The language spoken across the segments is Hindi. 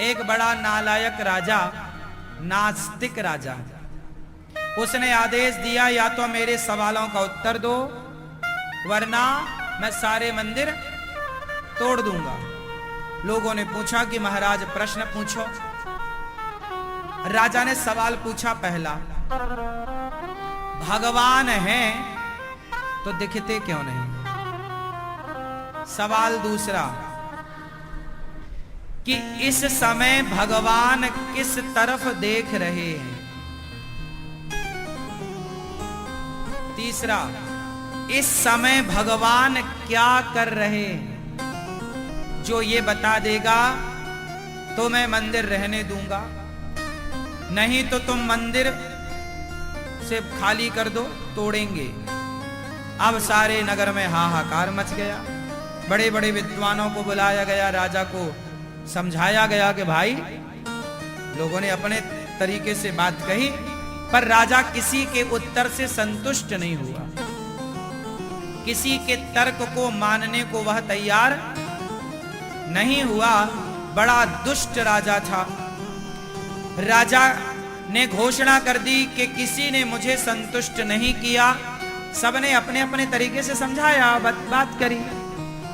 एक बड़ा नालायक राजा, नास्तिक राजा, उसने आदेश दिया या तो मेरे सवालों का उत्तर दो वरना मैं सारे मंदिर तोड़ दूंगा। लोगों ने पूछा कि महाराज प्रश्न पूछो। राजा ने सवाल पूछा पहला, भगवान हैं तो दिखते क्यों नहीं? सवाल दूसरा कि इस समय भगवान किस तरफ देख रहे हैं? तीसरा, इस समय भगवान क्या कर रहे हैं? जो ये बता देगा तो मैं मंदिर रहने दूंगा, नहीं तो तुम मंदिर से खाली कर दो, तोड़ेंगे। अब सारे नगर में हाहाकार मच गया। बड़े बड़े विद्वानों को बुलाया गया, राजा को समझाया गया कि भाई, लोगों ने अपने तरीके से बात कही, पर राजा किसी के उत्तर से संतुष्ट नहीं हुआ। किसी के तर्क को मानने को वह तैयार नहीं हुआ। बड़ा दुष्ट राजा था। राजा ने घोषणा कर दी कि किसी ने मुझे संतुष्ट नहीं किया। सबने अपने अपने तरीके से समझाया, बात करी,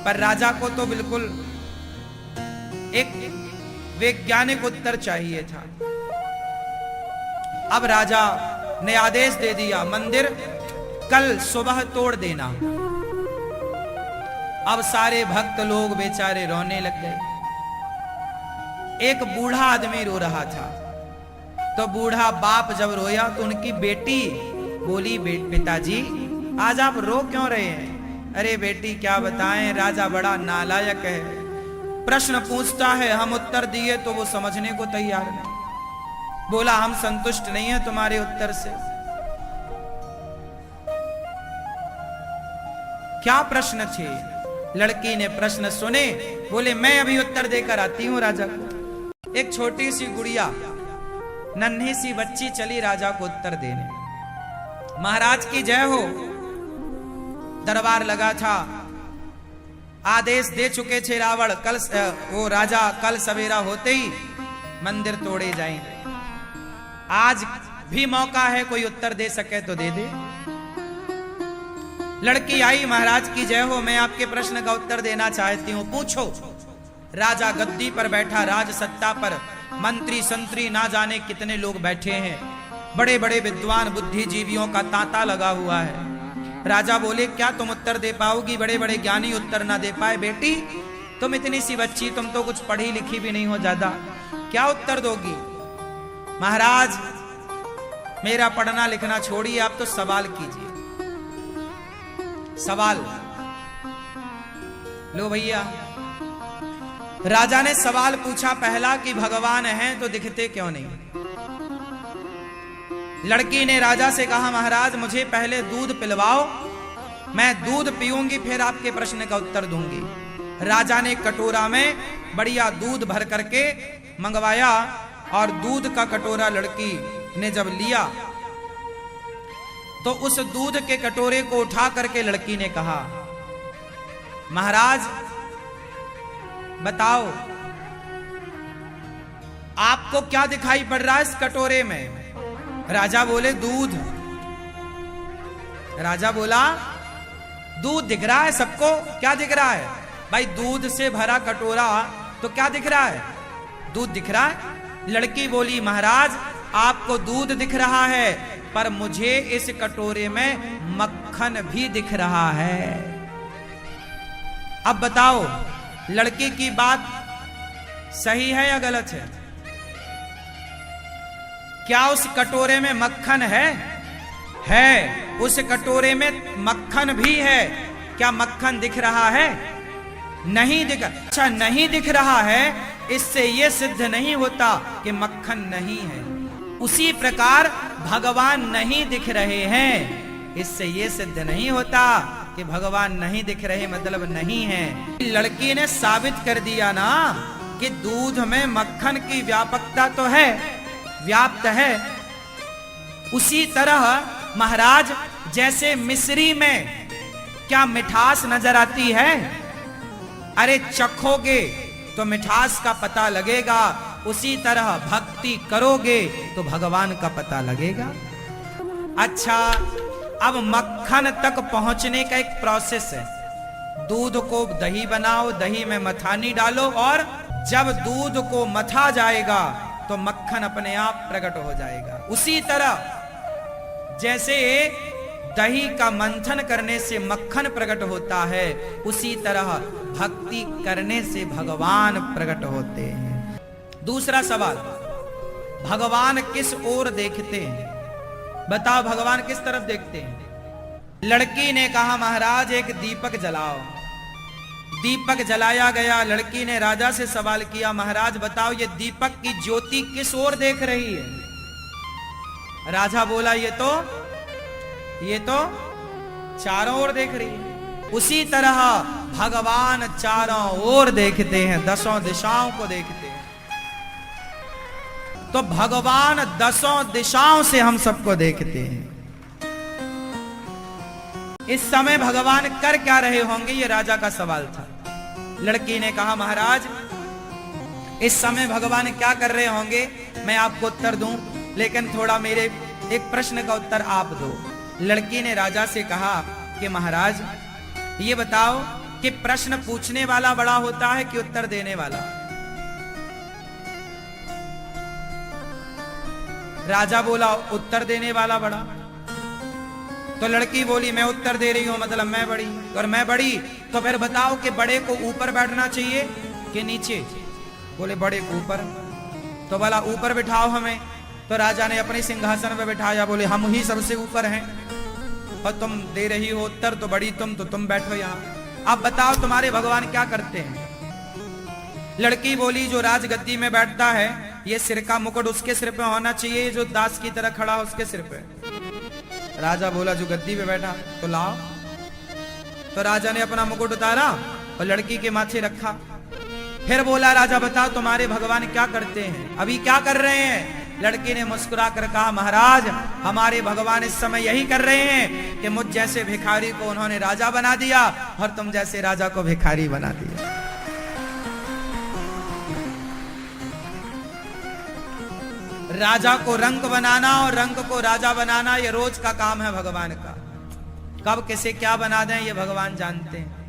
पर राजा को तो बिल्कुल एक वैज्ञानिक उत्तर चाहिए था। अब राजा ने आदेश दे दिया, मंदिर कल सुबह तोड़ देना। अब सारे भक्त लोग बेचारे रोने लग गए। एक बूढ़ा आदमी रो रहा था, तो बूढ़ा बाप जब रोया तो उनकी बेटी बोली, पिताजी आज आप रो क्यों रहे हैं? अरे बेटी क्या बताएं, राजा बड़ा नालायक है, प्रश्न पूछता है, हम उत्तर दिए तो वो समझने को तैयार नहीं। बोला हम संतुष्ट नहीं है तुम्हारे उत्तर से। क्या प्रश्न थे? लड़की ने प्रश्न सुने, बोले मैं अभी उत्तर देकर आती हूं राजा को। एक छोटी सी गुड़िया, नन्ही सी बच्ची चली राजा को उत्तर देने। महाराज की जय हो, दरबार लगा था, आदेश दे चुके थे रावण, कल वो राजा कल सवेरा होते ही मंदिर तोड़े जाएंगे। आज भी मौका है, कोई उत्तर दे सके तो दे दे। लड़की आई, महाराज की जय हो, मैं आपके प्रश्न का उत्तर देना चाहती हूं, पूछो। राजा गद्दी पर बैठा, राज सत्ता पर मंत्री संतरी ना जाने कितने लोग बैठे हैं, बड़े बड़े विद्वान बुद्धिजीवियों का तांता लगा हुआ है। राजा बोले क्या तुम उत्तर दे पाओगी? बड़े बड़े ज्ञानी उत्तर ना दे पाए। बेटी तुम इतनी सी बच्ची, तुम तो कुछ पढ़ी लिखी भी नहीं हो ज्यादा, क्या उत्तर दोगी? महाराज मेरा पढ़ना लिखना छोड़िए, आप तो सवाल कीजिए। सवाल लो भैया। राजा ने सवाल पूछा पहला कि भगवान हैं तो दिखते क्यों नहीं? लड़की ने राजा से कहा, महाराज मुझे पहले दूध पिलवाओ, मैं दूध पीऊंगी फिर आपके प्रश्न का उत्तर दूंगी। राजा ने कटोरा में बढ़िया दूध भर करके मंगवाया और दूध का कटोरा लड़की ने जब लिया तो उस दूध के कटोरे को उठा करके लड़की ने कहा, महाराज बताओ आपको क्या दिखाई पड़ रहा है इस कटोरे में? राजा बोले दूध। राजा बोला दूध दिख रहा है सबको, क्या दिख रहा है? भाई दूध से भरा कटोरा तो क्या दिख रहा है? दूध दिख रहा है। लड़की बोली, महाराज आपको दूध दिख रहा है पर मुझे इस कटोरे में मक्खन भी दिख रहा है। अब बताओ लड़की की बात सही है या गलत है? क्या उस कटोरे में मक्खन है? है। उस कटोरे में मक्खन भी है। क्या मक्खन दिख रहा है? नहीं दिख। अच्छा नहीं दिख रहा है, इससे यह सिद्ध नहीं होता कि मक्खन नहीं है। उसी प्रकार भगवान नहीं दिख रहे हैं, इससे यह सिद्ध नहीं होता कि भगवान नहीं दिख रहे मतलब नहीं है। लड़की ने साबित कर दिया ना कि दूध में मक्खन की व्यापकता तो है, व्याप्त है। उसी तरह महाराज जैसे मिश्री में क्या मिठास नजर आती है? अरे चखोगे तो मिठास का पता लगेगा, उसी तरह भक्ति करोगे तो भगवान का पता लगेगा। अच्छा, अब मक्खन तक पहुंचने का एक प्रोसेस है। दूध को दही बनाओ, दही में मथानी डालो, और जब दूध को मथा जाएगा तो मक्खन अपने आप प्रकट हो जाएगा। उसी तरह जैसे दही का मंथन करने से मक्खन प्रकट होता है, उसी तरह भक्ति करने से भगवान प्रकट होते हैं। दूसरा सवाल, भगवान किस ओर देखते हैं? बताओ, भगवान किस तरफ देखते हैं? लड़की ने कहा महाराज एक दीपक जलाओ। दीपक जलाया गया। लड़की ने राजा से सवाल किया, महाराज बताओ ये दीपक की ज्योति किस ओर देख रही है? राजा बोला ये तो चारों ओर देख रही है। उसी तरह भगवान चारों ओर देखते हैं, दसों दिशाओं को देखते हैं। तो भगवान दसों दिशाओं से हम सबको देखते हैं। इस समय भगवान कर क्या रहे होंगे, ये राजा का सवाल था। लड़की ने कहा महाराज इस समय भगवान क्या कर रहे होंगे मैं आपको उत्तर दूं, लेकिन थोड़ा मेरे एक प्रश्न का उत्तर आप दो। लड़की ने राजा से कहा कि महाराज ये बताओ कि प्रश्न पूछने वाला बड़ा होता है कि उत्तर देने वाला? राजा बोला उत्तर देने वाला बड़ा। तो लड़की बोली मैं उत्तर दे रही हूं, मतलब मैं बड़ी, और मैं बड़ी तो फिर बताओ कि बड़े को ऊपर बैठना चाहिए कि नीचे? बोले बड़े को ऊपर। तो बोला ऊपर बिठाओ हमें। तो राजा ने अपने सिंहासन पे बिठाया। बोले हम ही सबसे ऊपर हैं और तुम दे रही हो उत्तर, तो बड़ी तुम, तो तुम बैठो यहाँ। अब बताओ तुम्हारे भगवान क्या करते हैं? लड़की बोली जो राजगद्दी में बैठता है ये सिर का मुकुट उसके सिर पे होना चाहिए, जो दास की तरह खड़ा हो उसके सिर पे। राजा बोला जो गद्दी पे बैठा तो लाओ। तो राजा ने अपना मुकुट उतारा और लड़की के माथे रखा। फिर बोला राजा बताओ तुम्हारे भगवान क्या करते हैं, अभी क्या कर रहे हैं? लड़की ने मुस्कुरा कर कहा महाराज हमारे भगवान इस समय यही कर रहे हैं कि मुझ जैसे भिखारी को उन्होंने राजा बना दिया और तुम जैसे राजा को भिखारी बना दिया। राजा को रंक बनाना और रंक को राजा बनाना ये रोज का काम है भगवान का। कब किसे क्या बना दें ये भगवान जानते हैं।